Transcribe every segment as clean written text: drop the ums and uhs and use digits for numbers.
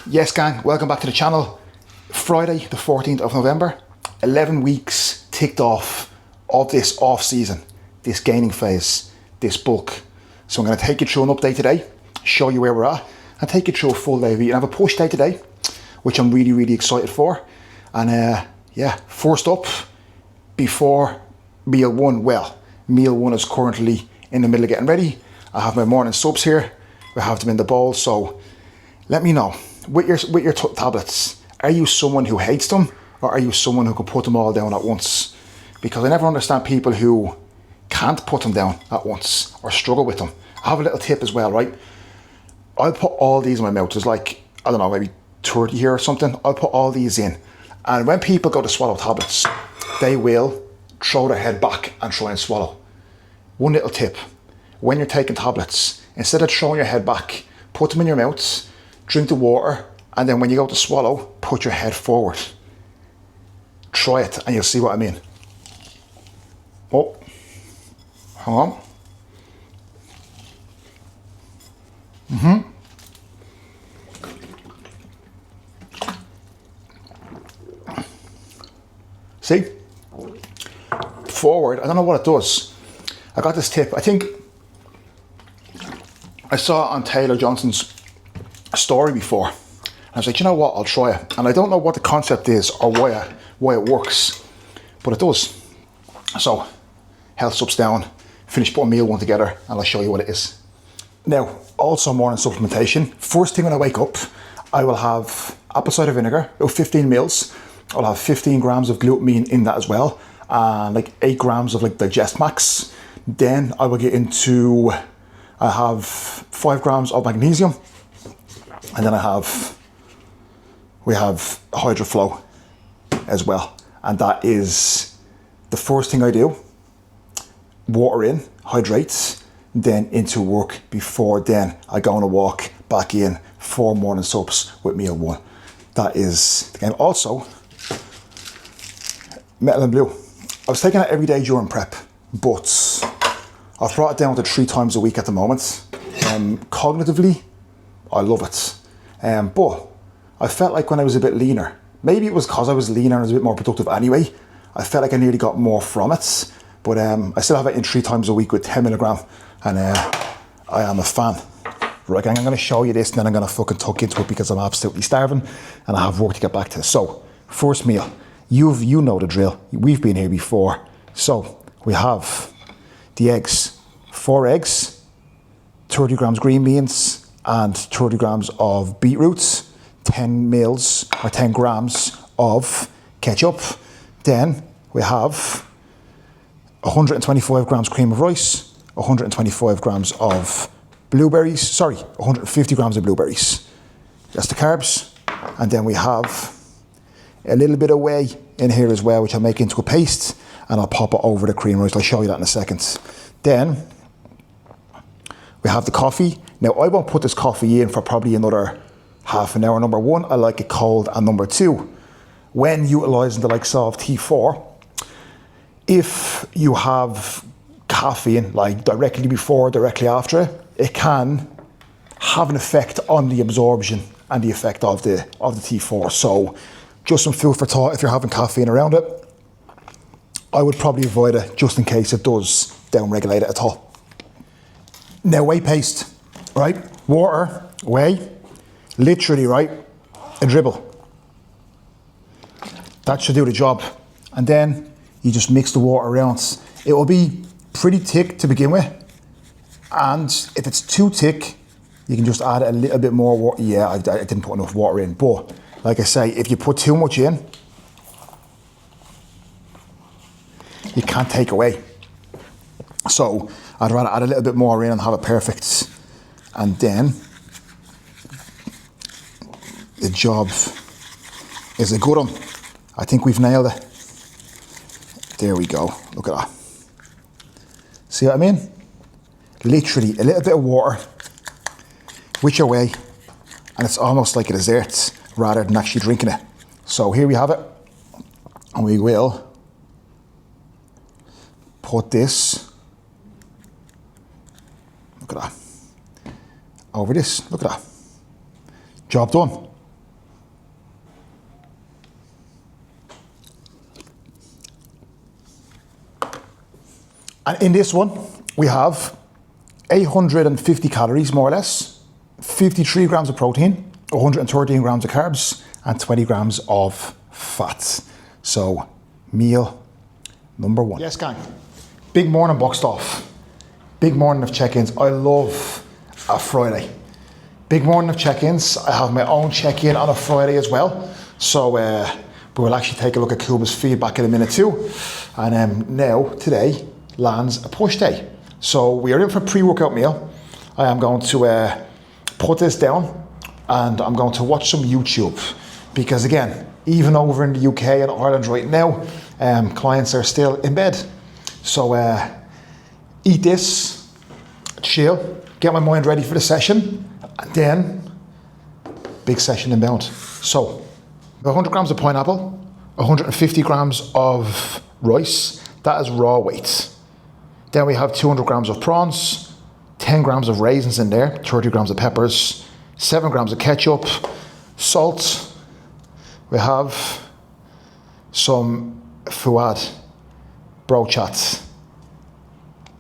Yes gang, welcome back to the channel. Friday the 14th of November, 11 weeks ticked off of this off season, this gaining phase, this bulk. So I'm going to take you through an update today, show you where we're at, and take you through a full day of eating. I have a push day today, which I'm really excited for. And yeah, first up, before meal one, well, meal one is currently in the middle of getting ready. I have my morning subs here, we have them in the bowl, so let me know. With your tablets, are you someone who hates them, or are you someone who can put them all down at once? Because I never understand people who can't put them down at once or struggle with them. I have a little tip as well, right? I'll put all these in my mouth. There's like, I don't know, maybe 30 here or something. I'll put all these in. And when people go to swallow tablets, they will throw their head back and try and swallow. One little tip, when you're taking tablets, instead of throwing your head back, put them in your mouth, drink the water, and then when you go to swallow, put your head forward. Try it and you'll see what I mean. Oh, hang on. See? Forward, I don't know what it does. I got this tip, I think I saw it on Taylor Johnson's story before. I was like, you know what, I'll try it. And I don't know what the concept is or why it works, but it does. So, health subs down, finish putting meal one together, and I'll show you what it is. Now, also morning supplementation. First thing when I wake up, I will have apple cider vinegar, about 15 mils. I'll have 15 grams of glutamine in that as well, and like 8 grams of like Digest Max. Then I will get into, I have 5 grams of magnesium, and then we have HydroFlow as well. And that is the first thing I do. Water in, hydrate, then into work. Before then, I go on a walk, back in, 4 morning subs with meal one. That is the game. Also, Metal and Blue. I was taking it every day during prep, but I've brought it down to 3 times a week at the moment. Cognitively, I love it. But I felt like when I was a bit leaner, maybe it was because I was leaner and I was a bit more productive anyway, I felt like I nearly got more from it. But I still have it in 3 times a week with 10 milligram, and I am a fan. Right, I'm going to show you this, and then I'm going to fucking tuck into it because I'm absolutely starving and I have work to get back to. So, first meal. You know the drill. We've been here before. So, we have the eggs. 4 eggs, 30 grams green beans, and 30 grams of beetroots, 10 mils or 10 grams of ketchup. Then we have 125 grams cream of rice, 125 grams of blueberries, 150 grams of blueberries. That's the carbs. And then we have a little bit of whey in here as well, which I'll make into a paste, and I'll pop it over the cream rice. I'll show you that in a second. Then we have the coffee. Now, I won't put this coffee in for probably another half an hour. Number one, I like it cold. And number two, when utilising the likes of T4, if you have caffeine like directly before, directly after it, it can have an effect on the absorption and the effect of the T4. So just some food for thought if you're having caffeine around it. I would probably avoid it just in case it does down-regulate it at all. Now, whey paste, right? Water, whey, literally, right? A dribble. That should do the job. And then you just mix the water around. It will be pretty thick to begin with. And if it's too thick, you can just add a little bit more water. Yeah, I didn't put enough water in. But like I say, if you put too much in, you can't take away. So I'd rather add a little bit more in and have it perfect. And then the job is a good one. I think we've nailed it. There we go. Look at that. See what I mean? Literally a little bit of water with your whey, and it's almost like a dessert rather than actually drinking it. So here we have it, and we will put this, look at that, over this, look at that. Job done. And in this one, we have 850 calories, more or less, 53 grams of protein, 113 grams of carbs, and 20 grams of fat. So, meal number one. Yes, gang. Big morning boxed off. Big morning of check-ins. I love a Friday. Big morning of check-ins. I have my own check-in on a Friday as well. So we'll actually take a look at Kuba's feedback in a minute too. And now, today, lands a push day. So we are in for a pre-workout meal. I am going to put this down and I'm going to watch some YouTube. Because again, even over in the UK and Ireland right now, clients are still in bed. So eat this, chill, get my mind ready for the session, and then big session inbound. So 100 grams of pineapple, 150 grams of rice, that is raw weight. Then we have 200 grams of prawns, 10 grams of raisins in there, 30 grams of peppers, 7 grams of ketchup, salt. We have some fouad, brochats,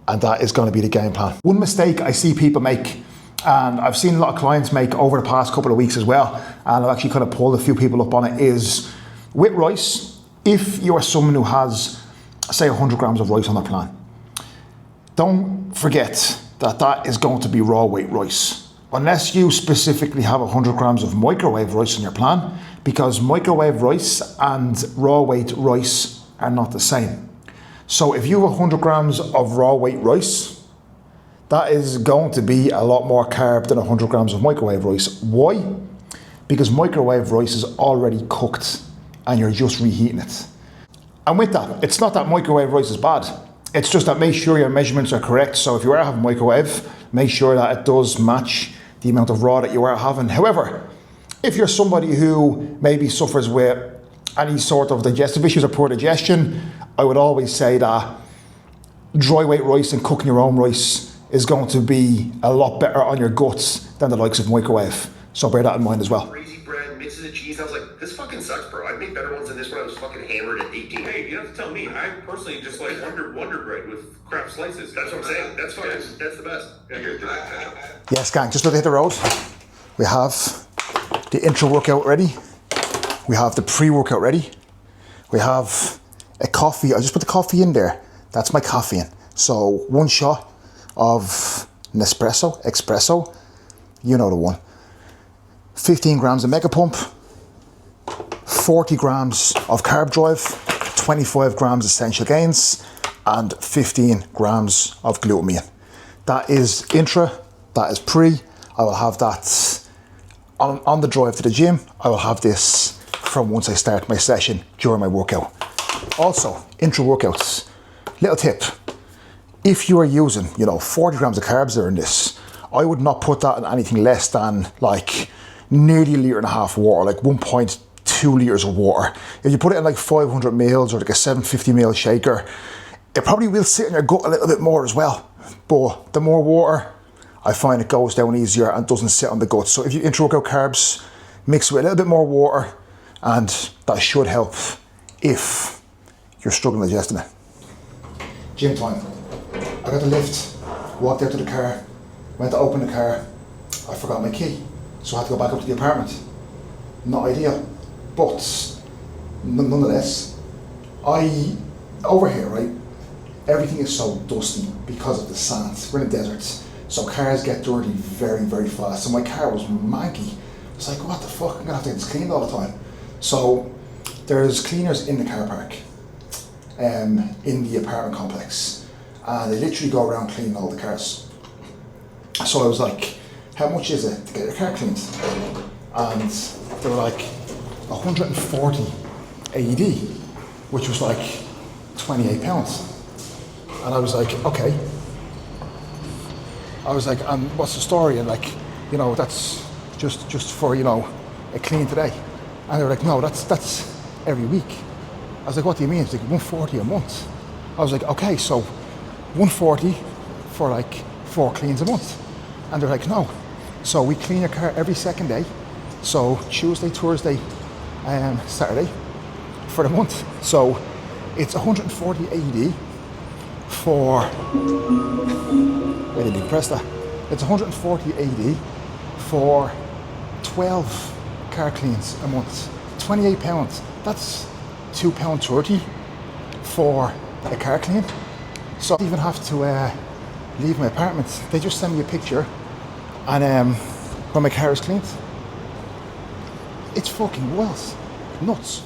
and that is going to be the game plan. One mistake I see people make, and I've seen a lot of clients make over the past couple of weeks as well, and I've actually kind of pulled a few people up on it, is with rice, if you are someone who has, say, 100 grams of rice on their plan, don't forget that that is going to be raw weight rice. Unless you specifically have 100 grams of microwave rice on your plan, because microwave rice and raw weight rice are not the same. So if you have 100 grams of raw weight rice, that is going to be a lot more carb than 100 grams of microwave rice. Why? Because microwave rice is already cooked and you're just reheating it. And with that, it's not that microwave rice is bad. It's just that make sure your measurements are correct. So if you are having microwave, make sure that it does match the amount of raw that you are having. However, if you're somebody who maybe suffers with any sort of digestive issues or poor digestion, I would always say that dry weight rice and cooking your own rice is going to be a lot better on your guts than the likes of microwave. So bear that in mind as well. Crazy bread, mixes of cheese. I was like, this fucking sucks, bro. I made better ones than this when I was fucking hammered at 18. Hey, you don't have to tell me. I personally just like Wonder Bread with Kraft slices. That's what I'm saying. That's fucking, that's the best. Yes, gang, just about to hit the road. We have the intro workout ready. We have the pre-workout ready. We have a coffee. I just put the coffee in there. That's my caffeine. So 1 shot of Nespresso, espresso, you know the one. 15 grams of Mega Pump, 40 grams of Carb Drive, 25 grams Essential Gains, and 15 grams of glutamine. That is intra, that is pre. I will have that on the drive to the gym. I will have this from once I start my session during my workout. Also, intra workouts, little tip. If you are using, 40 grams of carbs there in this, I would not put that in anything less than like nearly a litre and a half of water, like 1.2 litres of water. If you put it in like 500 mils or like a 750 ml shaker, it probably will sit in your gut a little bit more as well. But the more water, I find it goes down easier and doesn't sit on the gut. So if you intra-workout carbs, mix with a little bit more water, and that should help if you're struggling digesting it. Gym time. I got the lift, walked out to the car, went to open the car, I forgot my key. So I had to go back up to the apartment. Not ideal, but nonetheless, over here, right, everything is so dusty because of the sand. We're in the desert, so cars get dirty very, very fast. So my car was manky. It's like, what the fuck, I'm gonna have to get this cleaned all the time. So there's cleaners in the car park, in the apartment complex, and they literally go around cleaning all the cars. So I was like, how much is it to get your car cleaned? And they were like 140 AED, which was like £28. And I was like, okay. I was like, and what's the story? And like, that's just for, a clean today. And they were like, no, that's every week. I was like, what do you mean? It's like 140 a month. I was like, okay, so 140 for like 4 cleans a month. And they're like, no. So we clean your car every second day. So Tuesday, Thursday, Saturday for the month. So it's 140 AED for, wait, did you press that? It's 140 AD for 12 car cleans a month. £28. That's £2.30 for a car clean. So I don't even have to leave my apartment. They just send me a picture, and when my car is cleaned, it's fucking wild, nuts.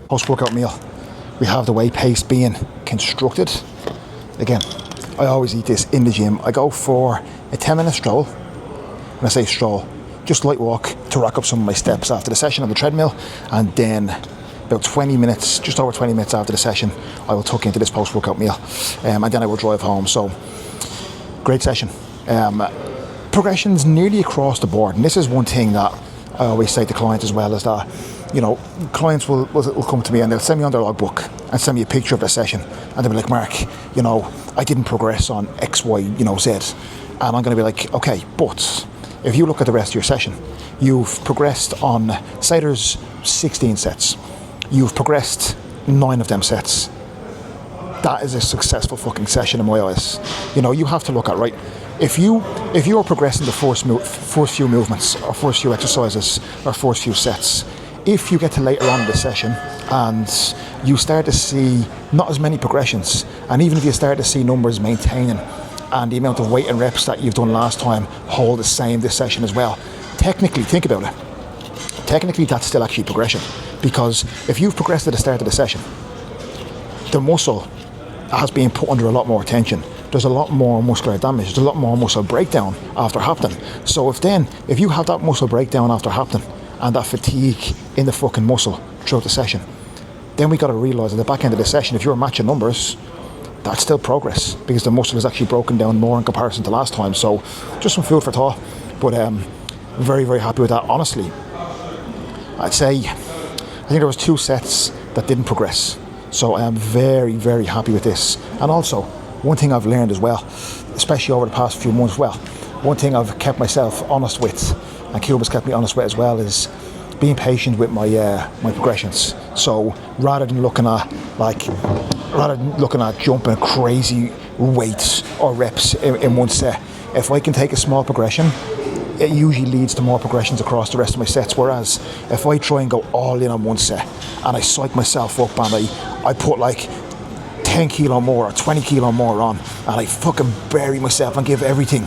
Post-workout meal, we have the whey paste being constructed. Again, I always eat this in the gym. I go for a 10-minute stroll. When I say stroll, just light walk to rack up some of my steps after the session on the treadmill, and then about 20 minutes, just over 20 minutes after the session, I will tuck into this post-workout meal, and then I will drive home. So, great session. Progressions nearly across the board, and this is one thing that I always say to clients as well, is that, you know, clients will come to me and they'll send me on their logbook and send me a picture of their session, and they'll be like, Mark, you know, I didn't progress on X, Y, you know, Z. And I'm going to be like, okay, but if you look at the rest of your session, you've progressed on, say there's 16 sets, you've progressed 9 of them sets. That is a successful fucking session in my eyes. You know, you have to look at, right, if you are progressing the first few movements, or first few exercises, or first few sets, if you get to later on in the session and you start to see not as many progressions, and even if you start to see numbers maintaining and the amount of weight and reps that you've done last time hold the same this session as well, technically, think about it, technically that's still actually progression, because if you've progressed at the start of the session, the muscle has been put under a lot more tension. There's a lot more muscular damage, there's a lot more muscle breakdown after happening. So if you have that muscle breakdown after happening, and that fatigue in the fucking muscle throughout the session, then we got to realise at the back end of the session, if you're matching numbers, that's still progress, because the muscle is actually broken down more in comparison to last time. So just some food for thought, but very, very happy with that. Honestly, I'd say, I think there was 2 sets that didn't progress, so I am very, very happy with this. And also, one thing I've learned as well, especially over the past few months, one thing I've kept myself honest with, and Cuba's kept me honest with as well, is being patient with my progressions. So rather than looking at jumping crazy weights or reps in one set, if I can take a small progression, it usually leads to more progressions across the rest of my sets. Whereas if I try and go all in on one set and I psych myself up and I put like 10 kilo more or 20 kilo more on, and I fucking bury myself and give everything,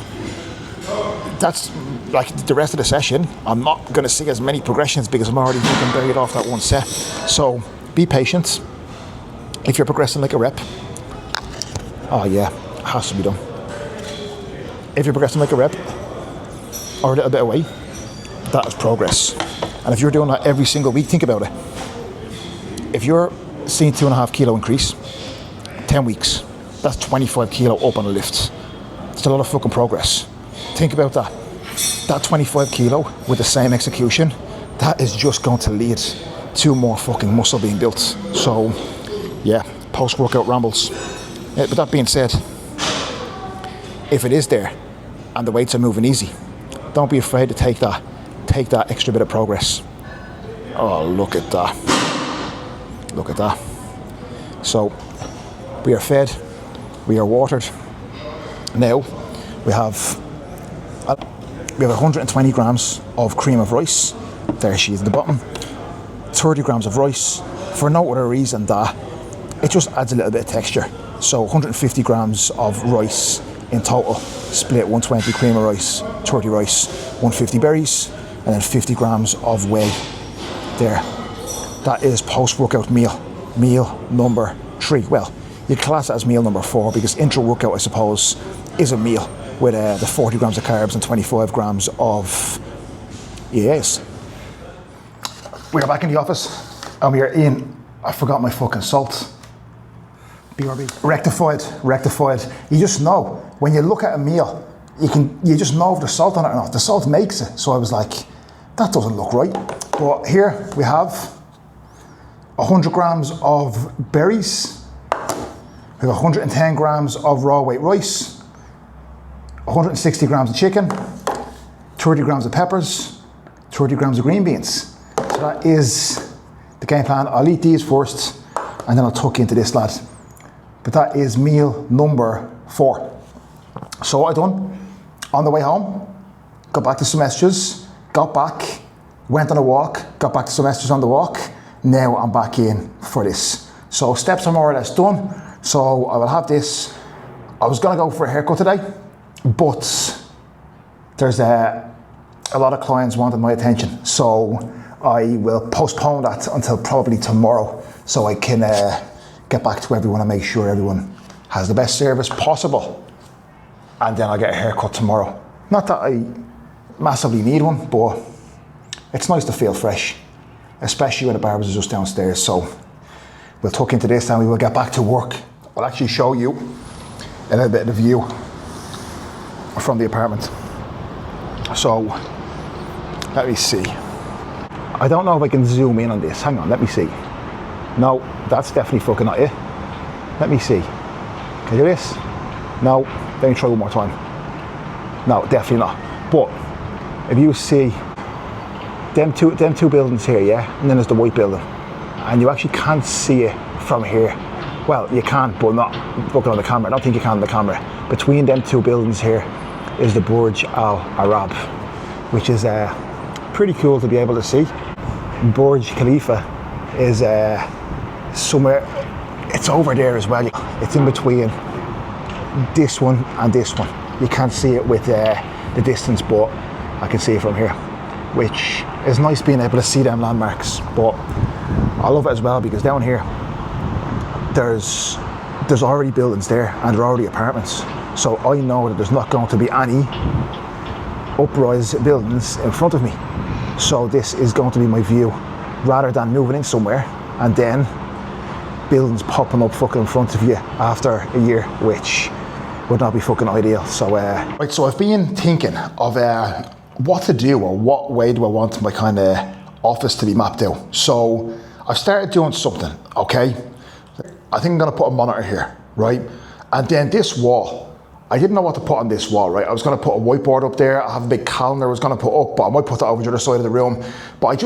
that's like the rest of the session, I'm not going to see as many progressions because I'm already fucking buried off that one set. So be patient. If you're progressing like a rep, oh yeah, it has to be done. If you're progressing like a rep or a little bit of weight, that is progress. And if you're doing that every single week, think about it. If you're seeing 2.5 kilo increase, 10 weeks, that's 25 kilo up on a lift. It's a lot of fucking progress. Think about that. That 25 kilo with the same execution, that is just going to lead to more fucking muscle being built. So yeah, post-workout rambles. But that being said, if it is there and the weights are moving easy, don't be afraid to take that extra bit of progress. Oh, look at that. Look at that. So we are fed, we are watered. Now we have 120 grams of cream of rice. There she is at the bottom. 30 grams of rice, for no other reason that it just adds a little bit of texture. So 150 grams of rice in total, split 120 cream of rice, 30 rice, 150 berries, and then 50 grams of whey. There. That is post-workout meal number 3. Well, you class it as meal number 4 because intra-workout, I suppose, is a meal with the 40 grams of carbs and 25 grams of EAs. We are back in the office and we are in, I forgot my fucking salt. BRB. Rectified. You just know, when you look at a meal, you just know if there's salt on it or not. The salt makes it. So I was like, that doesn't look right. But here we have 100 grams of berries. We have 110 grams of raw white rice, 160 grams of chicken, 30 grams of peppers, 30 grams of green beans. So that is the game plan. I'll eat these first and then I'll tuck into this, lad. But that is meal number 4. So what I done, on the way home, got back to some messages, got back, went on a walk, got back to some messages on the walk. Now I'm back in for this. So steps are more or less done. So I will have this. I was gonna go for a haircut today, but there's a lot of clients wanting my attention. So I will postpone that until probably tomorrow so I can get back to everyone and make sure everyone has the best service possible. And then I'll get a haircut tomorrow. Not that I massively need one, but it's nice to feel fresh, especially when the barbers are just downstairs. So we'll tuck into this and we will get back to work. I'll actually show you a little bit of the view from the apartment. So let me see. I don't know if I can zoom in on this. Hang on, let me see. No, that's definitely fucking not it. Let me see. Can you do this? No, let me try one more time. No, definitely not. But if you see them two buildings here, yeah, and then there's the white building, and you actually can't see it from here. Well, you can, but not looking on the camera. I don't think you can on the camera. Between them two buildings here is the Burj Al Arab, which is pretty cool to be able to see. Burj Khalifa is somewhere, it's over there as well. It's in between this one and this one. You can't see it with the distance, but I can see it from here, which is nice being able to see them landmarks. But I love it as well because down here there's already buildings there and there are already apartments, so I know that there's not going to be any uprise buildings in front of me. So this is going to be my view, rather than moving in somewhere and then buildings popping up fucking in front of you after a year, which would not be fucking ideal. So right, so I've been thinking of what to do, or what way do I want my kind of office to be mapped out. So I've started doing something, okay? I think I'm gonna put a monitor here, right? And then this wall, I didn't know what to put on this wall, right? I was gonna put a whiteboard up there. I have a big calendar I was gonna put up, but I might put that over the other side of the room. But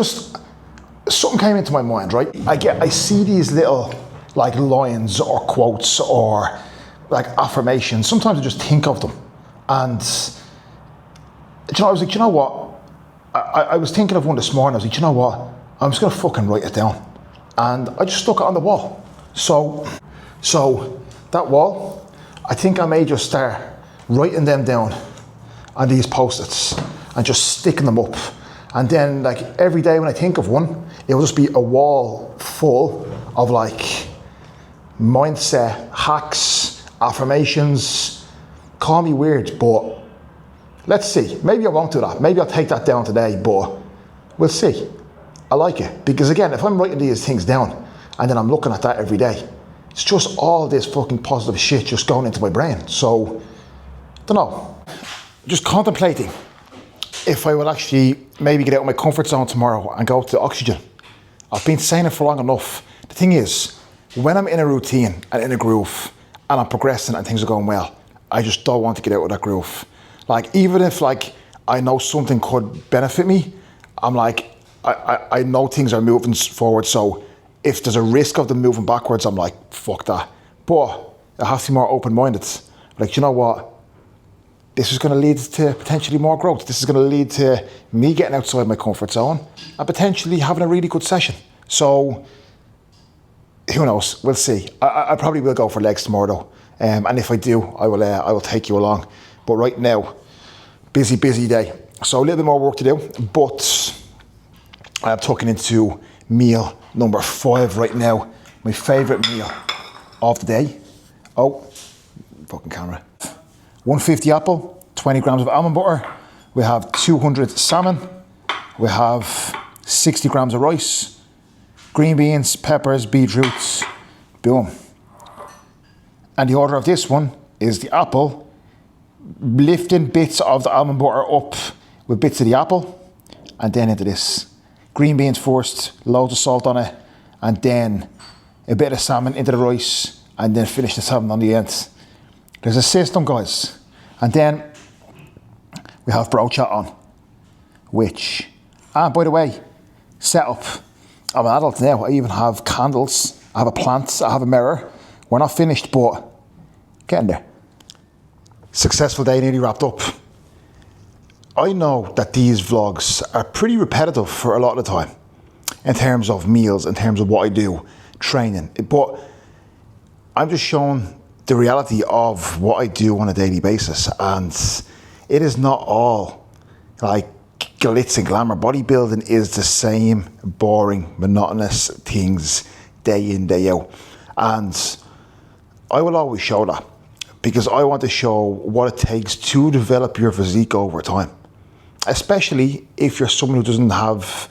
something came into my mind, right? I see these little like lines or quotes or like affirmations. Sometimes I just think of them. And I was like, you know what? I was thinking of one this morning. I was like, you know what? I'm just gonna fucking write it down. And I just stuck it on the wall. So that wall, I think I may just start writing them down on these post-its and just sticking them up. And then like every day when I think of one, it will just be a wall full of like mindset hacks, affirmations. Call me weird, but let's see. Maybe I won't do that. Maybe I'll take that down today, but we'll see. I like it because again, if I'm writing these things down and then I'm looking at that every day, it's just all this fucking positive shit just going into my brain. So, don't know. Just contemplating if I will actually maybe get out of my comfort zone tomorrow and go to oxygen. I've been saying it for long enough. The thing is, when I'm in a routine and in a groove and I'm progressing and things are going well, I just don't want to get out of that groove. Like, even if like I know something could benefit me, I'm like, I know things are moving forward, so if there's a risk of them moving backwards, I'm like, fuck that. But I have to be more open-minded. Like, you know what? This is going to lead to potentially more growth. This is going to lead to me getting outside my comfort zone and potentially having a really good session. So, who knows? We'll see. I probably will go for legs tomorrow though. And if I do, I will take you along. But right now, busy day. So a little bit more work to do, but I'm tucking into meal number 5 right now. My favorite meal of the day. Oh, fucking camera. 150 apple, 20 grams of almond butter. We have 200 salmon. We have 60 grams of rice, green beans, peppers, beetroots, boom. And the order of this one is the apple, lifting bits of the almond butter up with bits of the apple, and then into this. Green beans first, loads of salt on it, and then a bit of salmon into the rice, and then finish the salmon on the end. There's a system, guys. And then we have brocha on, which, and by the way, setup. I'm an adult now. I even have candles. I have a plant. I have a mirror. We're not finished, but getting there. Successful day nearly wrapped up. I know that these vlogs are pretty repetitive for a lot of the time in terms of meals, in terms of what I do, training, but I'm just showing the reality of what I do on a daily basis, and it is not all like glitz and glamour. Bodybuilding is the same boring, monotonous things day in, day out, and I will always show that because I want to show what it takes to develop your physique over time, especially if you're someone who doesn't have,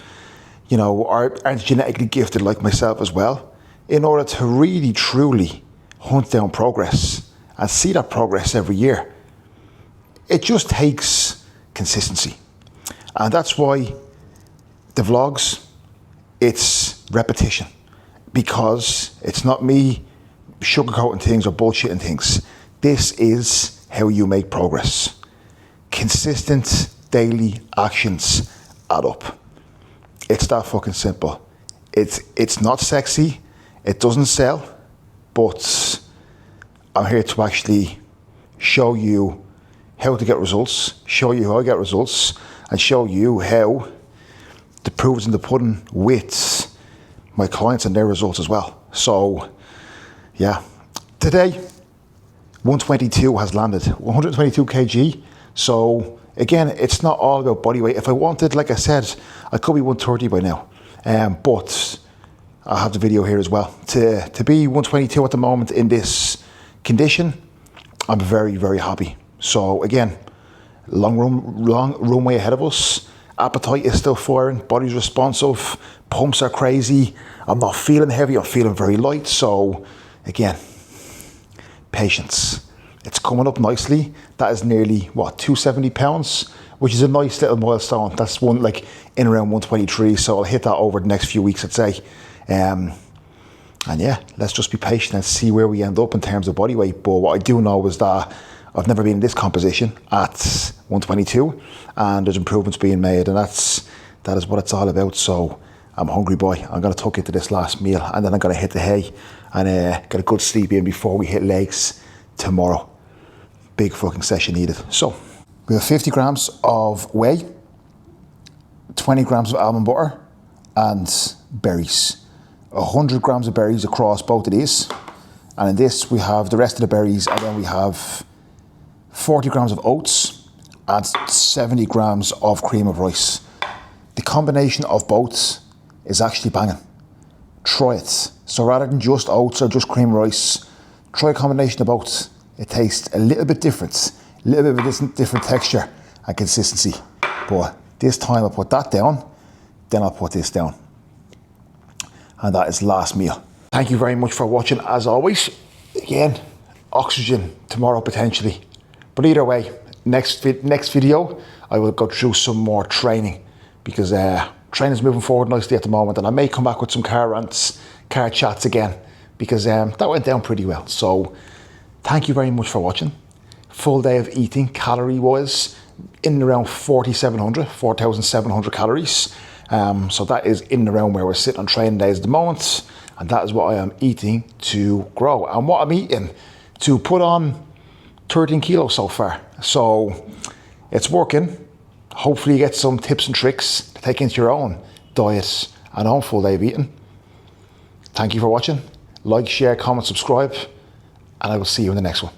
you know, aren't genetically gifted like myself as well, in order to really truly hunt down progress and see that progress every year. It just takes consistency. And that's why the vlogs, it's repetition, because it's not me sugarcoating things or bullshitting things. This is how you make progress. Consistent daily actions add up. It's that fucking simple. It's not sexy, it doesn't sell, but I'm here to actually show you how to get results, show you how I get results, and show you how the proof is in the pudding with my clients and their results as well. So, yeah. Today, 122 has landed, 122 kg. So, again, it's not all about body weight. If I wanted, like I said, I could be 130 by now. But I have the video here as well. To be 122 at the moment in this condition, I'm very, very happy. So again, long runway ahead of us. Appetite is still firing, body's responsive, pumps are crazy. I'm not feeling heavy, I'm feeling very light. So again, patience. It's coming up nicely. That is nearly, 270 pounds, which is a nice little milestone. That's one like in around 123. So I'll hit that over the next few weeks, I'd say. And yeah, let's just be patient and see where we end up in terms of body weight. But what I do know is that I've never been in this composition at 122, and there's improvements being made, and that is what it's all about. So I'm a hungry boy. I'm going to tuck into this last meal, and then I'm going to hit the hay and get a good sleep in before we hit legs tomorrow. Big fucking session needed. So we have 50 grams of whey, 20 grams of almond butter, and berries. 100 grams of berries across both of these. And in this, we have the rest of the berries, and then we have 40 grams of oats and 70 grams of cream of rice. The combination of both is actually banging. Try it. So rather than just oats or just cream of rice, try a combination of both. It tastes a little bit different, a little bit of a different texture and consistency. But this time I put that down, then I'll put this down. And that is last meal. Thank you very much for watching as always. Again, oxygen tomorrow potentially. But either way, next video, I will go through some more training because training's moving forward nicely at the moment, and I may come back with some car rants, car chats again because that went down pretty well. So thank you very much for watching. Full day of eating, calorie wise, in and around 4,700 calories. So that is in and around where we're sitting on training days at the moment. And that is what I am eating to grow. And what I'm eating to put on 13 kilos so far. So it's working. Hopefully you get some tips and tricks to take into your own diet and own full day of eating. Thank you for watching. Like, share, comment, subscribe. And I will see you in the next one.